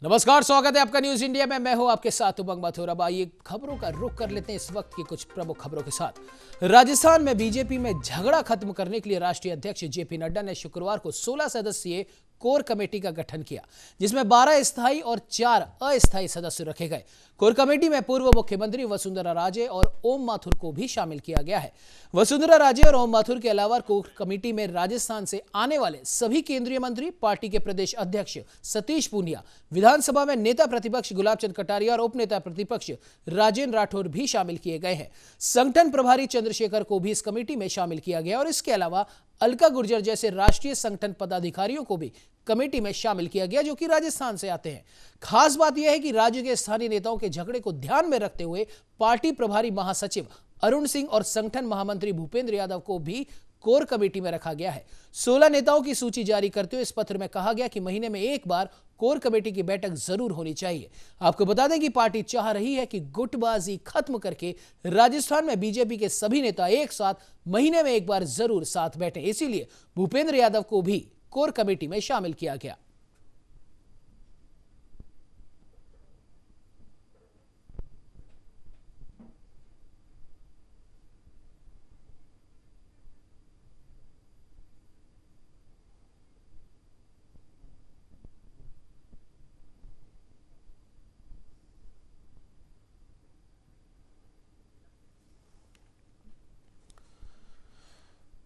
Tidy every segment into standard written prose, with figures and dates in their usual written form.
नमस्कार, स्वागत है आपका न्यूज इंडिया में। मैं हूं आपके साथ उमंग मथुर। अब आइए खबरों का रुख कर लेते हैं इस वक्त की कुछ प्रमुख खबरों के साथ। राजस्थान में बीजेपी में झगड़ा खत्म करने के लिए राष्ट्रीय अध्यक्ष जेपी नड्डा ने शुक्रवार को 16 सदस्यीय कोर कमेटी का गठन किया, जिसमें 12 स्थायी और 4 अस्थायी सदस्य रखे गए। कोर कमेटी में पूर्व मुख्यमंत्री वसुंधरा राजे और ओम माथुर को भी शामिल किया गया है। वसुंधरा राजे और ओम माथुर के अलावा कोर कमेटी में राजस्थान से आने वाले सभी केंद्रीय मंत्री, पार्टी के प्रदेश अध्यक्ष सतीश पूनिया, विधानसभा में नेता प्रतिपक्ष गुलाब चंद कटारिया और उप नेता प्रतिपक्ष राजेंद्र राठौर भी शामिल किए गए हैं। संगठन प्रभारी चंद्रशेखर को भी इस कमेटी में शामिल किया गया और इसके अलावा अलका गुर्जर जैसे राष्ट्रीय संगठन पदाधिकारियों को भी कमेटी में शामिल किया गया, जो कि राजस्थान से आते हैं। खास बात यह है कि राज्य के स्थानीय नेताओं के झगड़े को ध्यान में रखते हुए पार्टी प्रभारी महासचिव अरुण सिंह और संगठन महामंत्री भूपेंद्र यादव को भी कोर कमेटी में रखा गया है। 16 नेताओं की सूची जारी करते हुए इस पत्र में कहा गया कि महीने में एक बार कोर कमेटी की बैठक जरूर होनी चाहिए। आपको बता दें कि पार्टी चाह रही है कि गुटबाजी खत्म करके राजस्थान में बीजेपी के सभी नेता एक साथ महीने में एक बार जरूर साथ बैठे। इसीलिए भूपेंद्र यादव को भी कोर कमेटी में शामिल किया गया।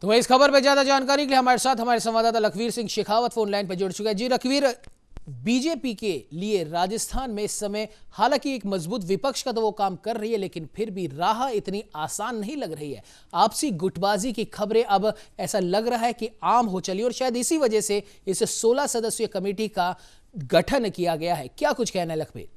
तो इस खबर पर ज्यादा जानकारी के लिए हमारे साथ हमारे संवाददाता लखवीर सिंह शेखावत फोन लाइन पर जुड़ चुका है। जी लखवीर, बीजेपी के लिए राजस्थान में इस समय हालांकि एक मजबूत विपक्ष का तो वो काम कर रही है, लेकिन फिर भी राह इतनी आसान नहीं लग रही है। आपसी गुटबाजी की खबरें अब ऐसा लग रहा है कि आम हो चली और शायद इसी वजह से इस 16 सदस्यीय कमेटी का गठन किया गया है। क्या कुछ कहना है लखवीर?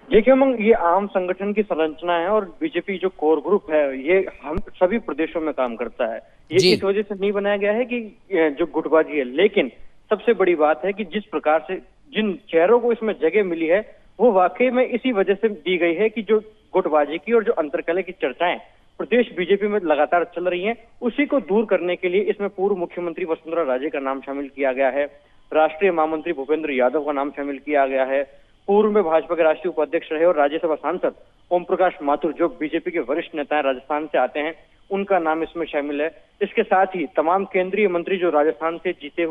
देखिए उमंग, ये आम संगठन की संरचना है और बीजेपी जो कोर ग्रुप है ये हम सभी प्रदेशों में काम करता है। ये इस वजह से नहीं बनाया गया है कि जो गुटबाजी है, लेकिन सबसे बड़ी बात है कि जिस प्रकार से जिन चेहरों को इसमें जगह मिली है वो वाकई में इसी वजह से दी गई है कि जो गुटबाजी की और जो अंतरकलह की चर्चाएं प्रदेश बीजेपी में लगातार चल रही हैं, उसी को दूर करने के लिए इसमें पूर्व मुख्यमंत्री वसुंधरा राजे का नाम शामिल किया गया है, राष्ट्रीय महामंत्री भूपेंद्र यादव का नाम शामिल किया गया है, पूर्व में भाजपा के राष्ट्रीय उपाध्यक्ष रहे और राज्यसभा सांसद ओम प्रकाश माथुर जो बीजेपी के वरिष्ठ नेता राजस्थान से आते हैं, उनका नाम इसमें शामिल है। इसके साथ ही तमाम केंद्रीय मंत्री जो राजस्थान से जीते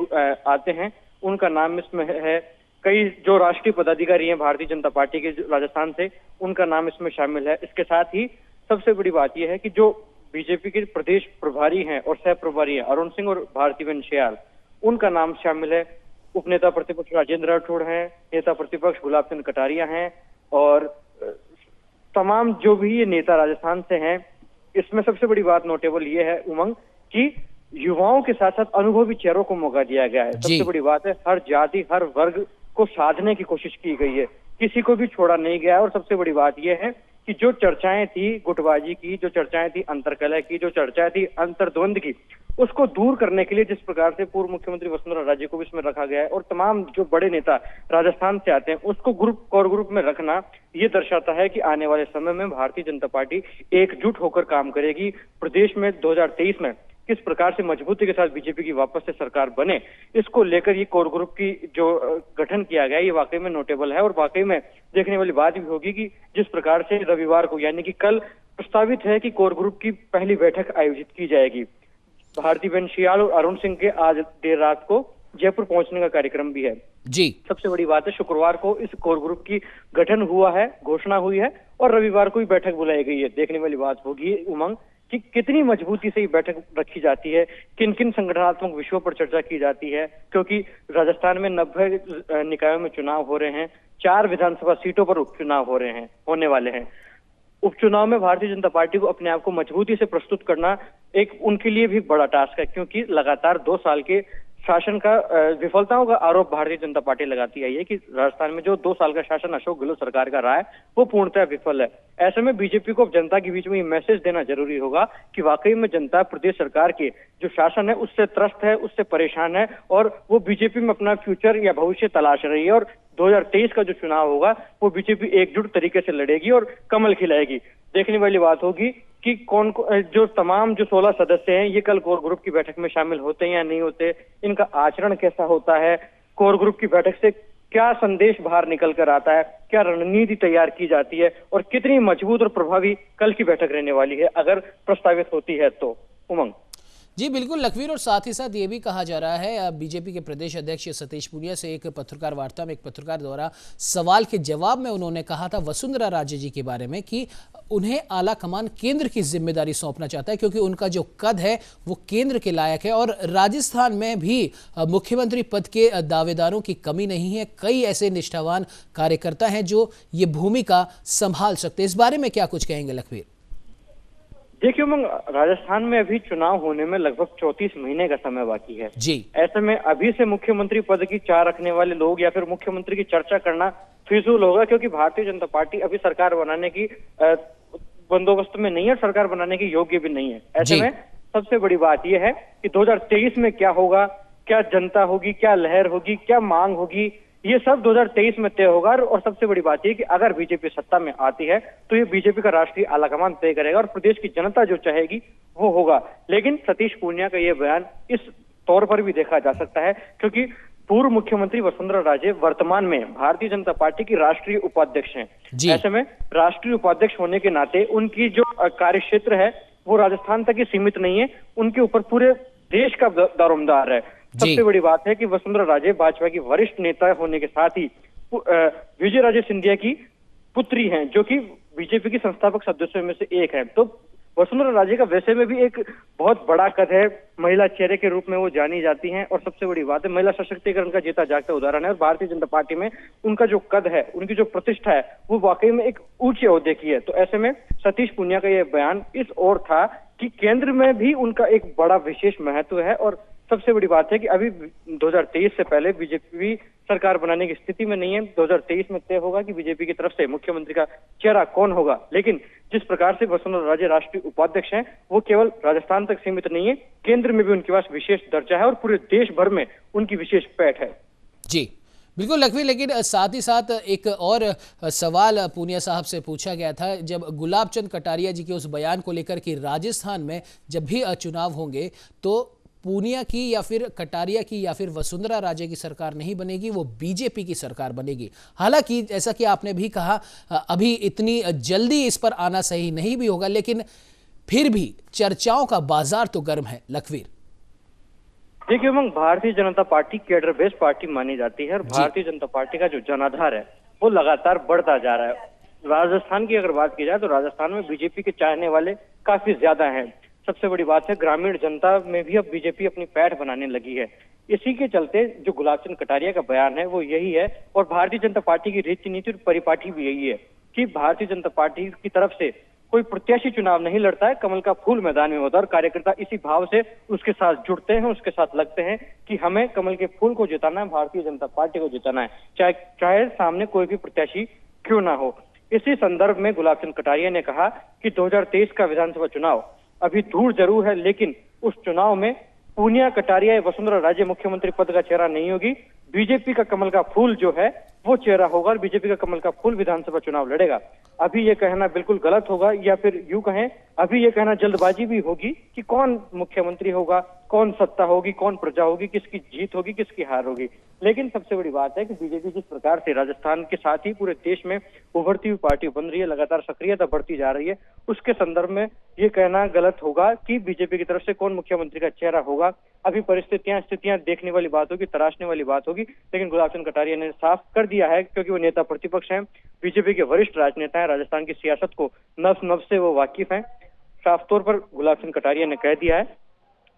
आते हैं, उनका नाम इसमें है। कई जो राष्ट्रीय पदाधिकारी हैं भारतीय जनता पार्टी के राजस्थान से, उनका नाम इसमें शामिल है। इसके साथ ही सबसे बड़ी बात यह है कि जो बीजेपी के प्रदेश प्रभारी हैं और सह प्रभारी हैं अरुण सिंह और भारतीबेन श्याल, उनका नाम शामिल है। उपनेता प्रतिपक्ष राजेंद्र राठौड़ हैं, नेता प्रतिपक्ष गुलाब चंद कटारिया हैं और तमाम जो भी ये नेता राजस्थान से हैं। इसमें सबसे बड़ी बात नोटेबल ये है उमंग कि युवाओं के साथ साथ अनुभवी चेहरों को मौका दिया गया है। सबसे बड़ी बात है हर जाति हर वर्ग को साधने की कोशिश की गई है, किसी को भी छोड़ा नहीं गया। और सबसे बड़ी बात यह है कि जो चर्चाएं थी गुटबाजी की, जो चर्चाएं थी अंतरकलह की, जो चर्चाएं थी अंतर्द्वंद की, उसको दूर करने के लिए जिस प्रकार से पूर्व मुख्यमंत्री वसुंधरा राजे को भी इसमें रखा गया है और तमाम जो बड़े नेता राजस्थान से आते हैं उसको कोर ग्रुप में रखना, ये दर्शाता है कि आने वाले समय में भारतीय जनता पार्टी एकजुट होकर काम करेगी। प्रदेश में 2023 में किस प्रकार से मजबूती के साथ बीजेपी की वापस से सरकार बने, इसको लेकर ये कोर ग्रुप की जो गठन किया गया है ये वाकई में नोटेबल है। और वाकई में देखने वाली बात भी होगी कि जिस प्रकार से रविवार को यानी कि कल प्रस्तावित है कि कोर ग्रुप की पहली बैठक आयोजित की जाएगी। भारतीबेन श्याल और अरुण सिंह के आज देर रात को जयपुर पहुंचने का कार्यक्रम भी है। जी, सबसे बड़ी बात है शुक्रवार को इस कोर ग्रुप की गठन हुआ है, घोषणा हुई है और रविवार को ही बैठक बुलाई गई है। देखने वाली बात होगी उमंग कि कितनी मजबूती से ये बैठक रखी जाती है, किन किन संगठनात्मक विषयों पर चर्चा की जाती है, क्योंकि राजस्थान में 90 निकायों में चुनाव हो रहे हैं, 4 विधानसभा सीटों पर उपचुनाव होने वाले हैं। उपचुनाव में भारतीय जनता पार्टी को अपने आप को मजबूती से प्रस्तुत करना एक उनके लिए भी बड़ा टास्क है, क्योंकि लगातार 2 साल के शासन का विफलताओं का आरोप भारतीय जनता पार्टी लगाती आई है कि राजस्थान में जो 2 साल का शासन अशोक गहलोत सरकार का रहा है वो पूर्णतः विफल है। ऐसे में बीजेपी को जनता के बीच में ये मैसेज देना जरूरी होगा कि वाकई में जनता प्रदेश सरकार के जो शासन है उससे त्रस्त है, उससे परेशान है और वो बीजेपी में अपना फ्यूचर या भविष्य तलाश रही है। और 2023 का जो चुनाव होगा वो बीजेपी एकजुट तरीके से लड़ेगी और कमल खिलाएगी। देखने वाली बात होगी कि जो तमाम जो 16 सदस्य हैं ये कल कोर ग्रुप की बैठक में शामिल होते हैं या नहीं होते, इनका आचरण कैसा होता है, कोर ग्रुप की बैठक से क्या संदेश बाहर निकल कर आता है, क्या रणनीति तैयार की जाती है और कितनी मजबूत और प्रभावी कल की बैठक रहने वाली है अगर प्रस्तावित होती है तो। उमंग। जी बिल्कुल लखवीर, और साथ ही साथ ये भी कहा जा रहा है, बीजेपी के प्रदेश अध्यक्ष सतीश पूनिया से एक पत्रकार वार्ता में एक पत्रकार द्वारा सवाल के जवाब में उन्होंने कहा था वसुंधरा राजे जी के बारे में कि उन्हें आला कमान केंद्र की जिम्मेदारी सौंपना चाहता है क्योंकि उनका जो कद है वो केंद्र के लायक है और राजस्थान में भी मुख्यमंत्री पद के दावेदारों की कमी नहीं है। कई ऐसे निष्ठावान कार्यकर्ता हैं जो ये भूमिका संभाल सकते हैं। इस बारे में क्या कुछ कहेंगे लखवीर? देखिए उमंग, राजस्थान में अभी चुनाव होने में लगभग 34 महीने का समय बाकी है जी। ऐसे में अभी से मुख्यमंत्री पद की चाह रखने वाले लोग या फिर मुख्यमंत्री की चर्चा करना फिजूल होगा, क्योंकि भारतीय जनता पार्टी अभी सरकार बनाने की बंदोबस्त में नहीं है, सरकार बनाने की योग्य भी नहीं है। ऐसे में सबसे बड़ी बात यह है कि 2023 में क्या होगा, क्या जनता होगी, क्या लहर होगी, क्या मांग होगी, ये सब 2023 में तय होगा। और सबसे बड़ी बात यह कि अगर बीजेपी सत्ता में आती है तो ये बीजेपी का राष्ट्रीय आलाकमान तय करेगा और प्रदेश की जनता जो चाहेगी वो होगा। लेकिन सतीश पूनिया का ये बयान इस तौर पर भी देखा जा सकता है क्योंकि पूर्व मुख्यमंत्री वसुंधरा राजे वर्तमान में भारतीय जनता पार्टी की राष्ट्रीय उपाध्यक्ष हैं। ऐसे में राष्ट्रीय उपाध्यक्ष होने के नाते उनकी जो कार्य क्षेत्र है वो राजस्थान तक ही सीमित नहीं है, उनके ऊपर पूरे देश का दारोमदार है। सबसे बड़ी बात है कि वसुंधरा राजे भाजपा की वरिष्ठ नेता होने के साथ ही विजय राजे सिंधिया की पुत्री हैं, जो कि बीजेपी की संस्थापक सदस्यों में से एक है। तो वसुंधरा राजे का वैसे में भी एक बहुत बड़ा कद है, महिला चेहरे के रूप में वो जानी जाती हैं और सबसे बड़ी बात है महिला सशक्तिकरण का जीता जागता उदाहरण है। और भारतीय जनता पार्टी में उनका जो कद है, उनकी जो प्रतिष्ठा है वो वाकई में एक ऊंचे ओहदे की है। तो ऐसे में सतीश पूनिया का यह बयान इस ओर था कि केंद्र में भी उनका एक बड़ा विशेष महत्व है। और सबसे बड़ी बात है कि अभी 2023 से पहले बीजेपी सरकार बनाने की स्थिति में नहीं है। 2023 में तय होगा कि बीजेपी की तरफ से मुख्यमंत्री का चेहरा कौन होगा। लेकिन जिस प्रकार से वसुंधरा राजे राष्ट्रीय उपाध्यक्ष हैं वो केवल राजस्थान तक सीमित नहीं है, केंद्र में भी उनके पास विशेष दर्जा है और पूरे देश भर में उनकी विशेष पैठ है। जी बिल्कुल लखवीर, लेकिन साथ ही साथ एक और सवाल पूनिया साहब से पूछा गया था जब गुलाब चंद कटारिया जी के उस बयान को लेकर कि राजस्थान में जब भी चुनाव होंगे तो पूनिया की या फिर कटारिया की या फिर वसुंधरा राजे की सरकार नहीं बनेगी, वो बीजेपी की सरकार बनेगी। हालांकि जैसा कि आपने भी कहा अभी इतनी जल्दी इस पर आना सही नहीं भी होगा, लेकिन फिर भी चर्चाओं का बाजार तो गर्म है लखवीर। देखिए उमंग, Bharatiya Janata party cadre based party मानी जाती है और भारतीय जनता पार्टी का जो जनाधार है वो लगातार बढ़ता जा रहा है। राजस्थान की अगर बात की जाए तो राजस्थान में बीजेपी के चाहने वाले काफी ज्यादा हैं। सबसे बड़ी बात है ग्रामीण जनता में भी अब बीजेपी अपनी पैठ बनाने लगी है। इसी के चलते जो गुलाबचंद कटारिया का बयान है वो यही है और भारतीय जनता पार्टी की रीति नीति और परिपाटी भी यही है कि भारतीय जनता पार्टी की तरफ से कोई प्रत्याशी चुनाव नहीं लड़ता है, कमल का फूल मैदान में होता है और कार्यकर्ता इसी भाव से उसके साथ जुड़ते हैं, उसके साथ लगते हैं कि हमें कमल के फूल को जिताना है, भारतीय जनता पार्टी को जिताना है, चाहे सामने कोई भी प्रत्याशी क्यों ना हो। इसी संदर्भ में गुलाबचंद कटारिया ने कहा कि 2023 का विधानसभा चुनाव अभी दूर जरूर है, लेकिन उस चुनाव में पूनिया, कटारिया या वसुंधरा राजे मुख्यमंत्री पद का चेहरा नहीं होगी, बीजेपी का कमल का फूल जो है वो चेहरा होगा और बीजेपी का कमल का फूल विधानसभा चुनाव लड़ेगा। अभी ये कहना बिल्कुल गलत होगा या फिर यूं कहें अभी ये कहना जल्दबाजी भी होगी कि कौन मुख्यमंत्री होगा, कौन सत्ता होगी, कौन प्रजा होगी, किसकी जीत होगी, किसकी हार होगी। लेकिन सबसे बड़ी बात है कि बीजेपी जिस प्रकार से राजस्थान के साथ ही पूरे देश में उभरती हुई पार्टी बन रही है, लगातार सक्रियता बढ़ती जा रही है, उसके संदर्भ में ये कहना गलत होगा कि बीजेपी की तरफ से कौन मुख्यमंत्री का चेहरा होगा। अभी स्थितियां देखने वाली बात होगी, तराशने वाली बात होगी। लेकिन गुलाबचंद कटारिया ने साफ कर दिया है, क्योंकि वो नेता प्रतिपक्ष हैं, बीजेपी के वरिष्ठ राजनेता हैं, राजस्थान की सियासत को नस नस से वो वाकिफ हैं। साफ तौर पर गुलाबचंद कटारिया ने कह दिया है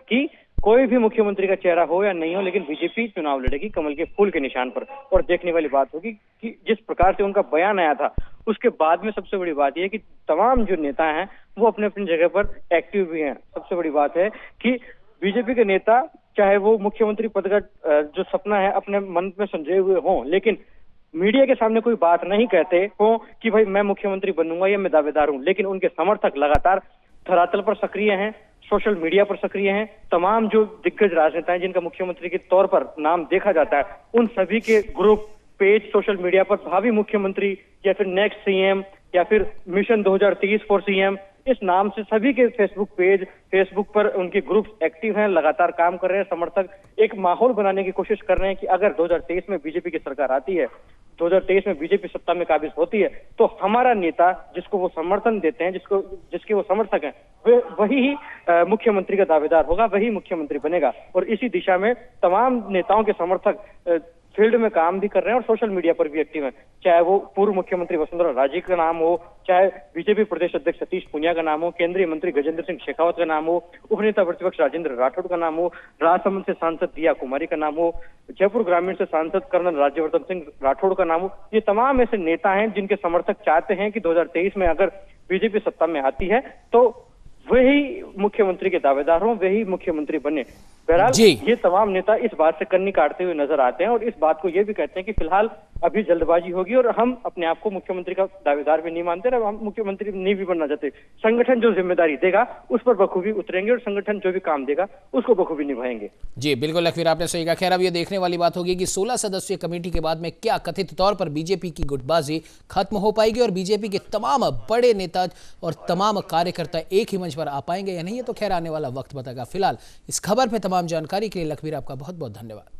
कि कोई भी मुख्यमंत्री का चेहरा हो या नहीं हो, लेकिन बीजेपी चुनाव लड़ेगी कमल के फूल के निशान पर। और देखने वाली बात होगी कि जिस प्रकार से उनका बयान आया था उसके बाद में सबसे बड़ी बात यह है कि तमाम जो नेता हैं वो अपने अपनी जगह पर एक्टिव भी हैं। सबसे बड़ी बात है कि बीजेपी के नेता चाहे वो मुख्यमंत्री पद का जो सपना है अपने मन में संजोए हुए हों, लेकिन मीडिया के सामने कोई बात नहीं कहते हो कि भाई मैं मुख्यमंत्री बनूंगा या मैं दावेदार हूं, लेकिन उनके समर्थक लगातार धरातल पर सक्रिय हैं, सोशल मीडिया पर सक्रिय हैं। तमाम जो दिग्गज राजनेता हैं जिनका मुख्यमंत्री के तौर पर नाम देखा जाता है, उन सभी के ग्रुप पेज सोशल मीडिया पर भावी मुख्यमंत्री या फिर नेक्स्ट सीएम या फिर मिशन 2023 फॉर सीएम इस नाम से सभी के फेसबुक पेज, फेसबुक पर उनके ग्रुप एक्टिव हैं, लगातार काम कर रहे हैं। समर्थक एक माहौल बनाने की कोशिश कर रहे हैं कि अगर 2023 में बीजेपी की सरकार आती है, 2023 में बीजेपी सत्ता में काबिज होती है, तो हमारा नेता जिसको वो समर्थन देते हैं, जिसके वो समर्थक हैं, वही मुख्यमंत्री का दावेदार होगा, वही मुख्यमंत्री बनेगा। और इसी दिशा में तमाम नेताओं के समर्थक फील्ड में काम भी कर रहे हैं और सोशल मीडिया पर भी एक्टिव हैं। चाहे वो पूर्व मुख्यमंत्री वसुंधरा राजे का नाम हो, चाहे बीजेपी प्रदेश अध्यक्ष सतीश पूनिया का नाम हो, केंद्रीय मंत्री गजेंद्र सिंह शेखावत का नाम हो, उपनेता प्रतिपक्ष राजेंद्र राठौड़ का नाम हो, राजसमंद से सांसद दिया कुमारी का नाम हो, जयपुर ग्रामीण से सांसद कर्नल राज्यवर्धन सिंह राठौड़ का नाम हो। ये तमाम ऐसे नेता हैं जिनके समर्थक चाहते हैं कि 2023 में अगर बीजेपी सत्ता में आती है तो वही मुख्यमंत्री के दावेदार हों, वही मुख्यमंत्री बने। बहरहाल ये तमाम नेता इस बात से कन्नी काटते हुए नजर आते हैं और इस बात को ये भी कहते हैं कि फिलहाल अभी जल्दबाजी होगी और हम अपने आप को मुख्यमंत्री का दावेदार भी नहीं मानते और हम मुख्यमंत्री नहीं भी बनना चाहते। संगठन जो जिम्मेदारी देगा उस पर बखूबी उतरेंगे और संगठन जो भी काम देगा उसको बखूबी निभाएंगे। जी बिल्कुल लखवीर, आपने सही कहा। खैर अब ये देखने वाली बात होगी कि 16 सदस्यीय कमेटी के बाद में क्या कथित तौर पर बीजेपी की गुटबाजी खत्म हो पाएगी और बीजेपी के तमाम बड़े नेता और तमाम कार्यकर्ता एक ही मंच पर आ पाएंगे या नहीं, ये तो खैर आने वाला वक्त बताएगा। फिलहाल इस खबर पे तमाम जानकारी के लिए लखवीर आपका बहुत बहुत धन्यवाद।